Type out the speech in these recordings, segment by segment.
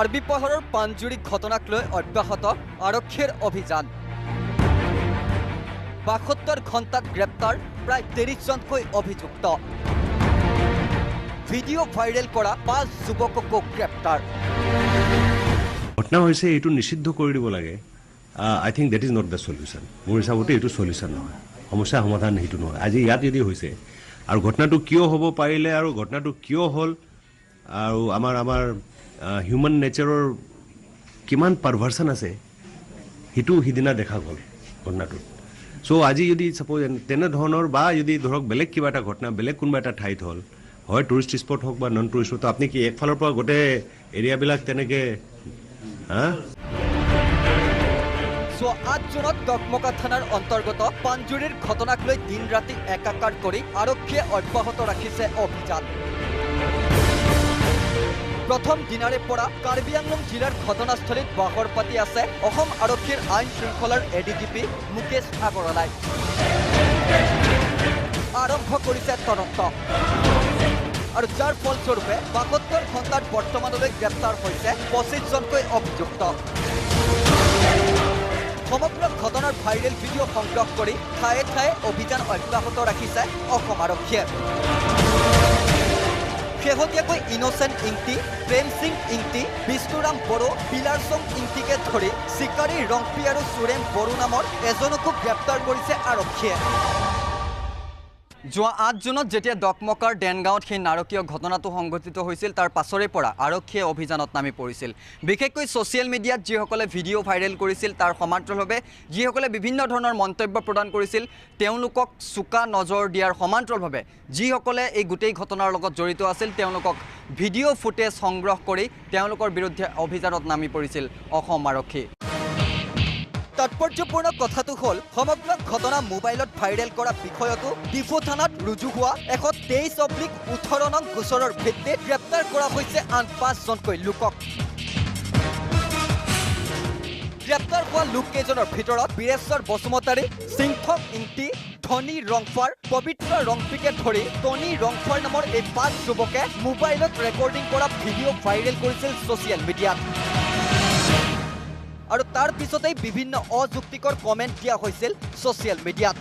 কাৰ্বি পাহাৰৰ পাঞ্জুৰী ঘটনাক লৈ অব্যাহত আৰক্ষীৰ অভিযান ৭২ ঘণ্টাত গ্ৰেপ্তাৰ প্ৰায় ৩০জনকৈ অভিযুক্ত ভিডিঅ' ভাইৰেল কৰা ৫ যুৱককো গ্ৰেপ্তাৰ ঘটনা হৈছে এইটো নিষিদ্ধ কৰি দিব লাগে I think that is not the solution মোৰ হিচাপতে এইটো সলিউশন নহয় সমস্যা সমাধান সেইটো নহয় আজি ইয়াত যদি হৈছে আৰু ঘটনাটো কিয় হ'ব পাৰিলে আৰু ঘটনাটো কিয় হ'ল আৰু আমাৰ হিউম্যান নেচাৰৰ কিমান পাৰভাৰ্সন আছে সেইটো সিদিনা দেখা গ'ল ঘটনাটো সো আজি যদি সাপোজ তেনে ধৰণৰ বা যদি ধৰক বেলেগ কিবা এটা ঘটনা বেলেগ কোনোবা এটা ঠাইত হ'ল হয় টুৰিষ্ট স্পট হওক বা নন টুৰিষ্ট স্পট আপুনি কি একফালৰ পৰা গোটেই এৰিয়াবিলাক তেনেকৈ যোৱা ৮ জুনত ডকমকা থানাৰ অন্তৰ্গত পাঞ্জুৰীৰ ঘটনাক লৈ দিন ৰাতি একাকাৰ কৰি আৰক্ষীয়ে অব্যাহত ৰাখিছে অভিযান প্ৰথম দিনাৰে পৰা কাৰ্বি আংলং জিলাৰ ঘটনাস্থলীত বাহৰ পাতি আছে অসম আৰক্ষীৰ আইন শৃংখলাৰ এডিজিপি মুকেশ আগৰৱালাই আৰম্ভ কৰিছে তদন্ত আৰু যাৰ ফলস্বৰূপে ৭২ ঘণ্টাত বৰ্তমানলৈ গ্ৰেপ্তাৰ হৈছে ২৫জনকৈ অভিযুক্ত সমগ্ৰ ঘটনাৰ ভাইৰেল ভিডিঅ' সংগ্ৰহ কৰি ঠায়ে ঠায়ে অভিযান অব্যাহত ৰাখিছে অসম আৰক্ষীয়ে শেহতীয়াকৈ ইনোচেণ্ট ইংতি প্ৰেম সিং ইংতি বিষ্ণুৰাম বড়ো পিলাৰচং ইংতিকে ধৰি চিকাৰী ৰংপি আৰু সুৰেন বড়ো নামৰ এজনকো গ্ৰেপ্তাৰ কৰিছে আৰক্ষীয়ে যোৱা ৮ জুনত যেতিয়া ডকমকাৰ ডেনগাঁৱত সেই নাৰকীয় ঘটনাটো সংঘটিত হৈছিল তাৰ পাছৰে পৰা আৰক্ষীয়ে অভিযানত নামি পৰিছিল বিশেষকৈ ছ'চিয়েল মিডিয়াত যিসকলে ভিডিঅ' ভাইৰেল কৰিছিল তাৰ সমান্তৰালভাৱে যিসকলে বিভিন্ন ধৰণৰ মন্তব্য প্ৰদান কৰিছিল তেওঁলোকক চোকা নজৰ দিয়াৰ সমান্তৰালভাৱে যিসকলে এই গোটেই ঘটনাৰ লগত জড়িত আছিল তেওঁলোকক ভিডিঅ' ফুটেজ সংগ্ৰহ কৰি তেওঁলোকৰ বিৰুদ্ধে অভিযানত নামি পৰিছিল অসম আৰক্ষী তাৎপৰ্যপূৰ্ণ কথাটো হ'ল সমগ্ৰ ঘটনা মোবাইলত ভাইৰেল কৰা বিষয়তো ডিফু থানাত ৰুজু হোৱা ১২৩/১৮ নং গোচৰৰ ভিত্তিত গ্ৰেপ্তাৰ কৰা হৈছে আন ৫জনকৈ লোকক গ্ৰেপ্তাৰ হোৱা লোককেইজনৰ ভিতৰত বীৰেশ্বৰ বসুমতাৰী সিংথক ইংতি ধনী ৰংফাৰ পবিত্ৰ ৰংপিকে ধৰি টনি ৰংফাৰ নামৰ এই ৫ যুৱকে মোবাইলত ৰেকৰ্ডিং কৰা ভিডিঅ' ভাইৰেল কৰিছিল ছ'চিয়েল মিডিয়াত আৰু তাৰ পিছতেই বিভিন্ন অযুক্তিকৰ কমেণ্ট দিয়া হৈছিল ছ'চিয়েল মিডিয়াত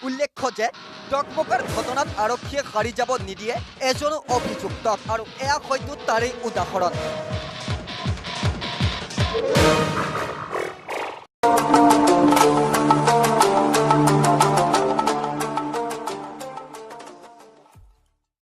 উল্লেখ্য যে ডকমকাৰ ঘটনাত আৰক্ষীয়ে সাৰি যাব নিদিয়ে এজনো অভিযুক্তক আৰু এয়া হয়তো তাৰেই উদাহৰণ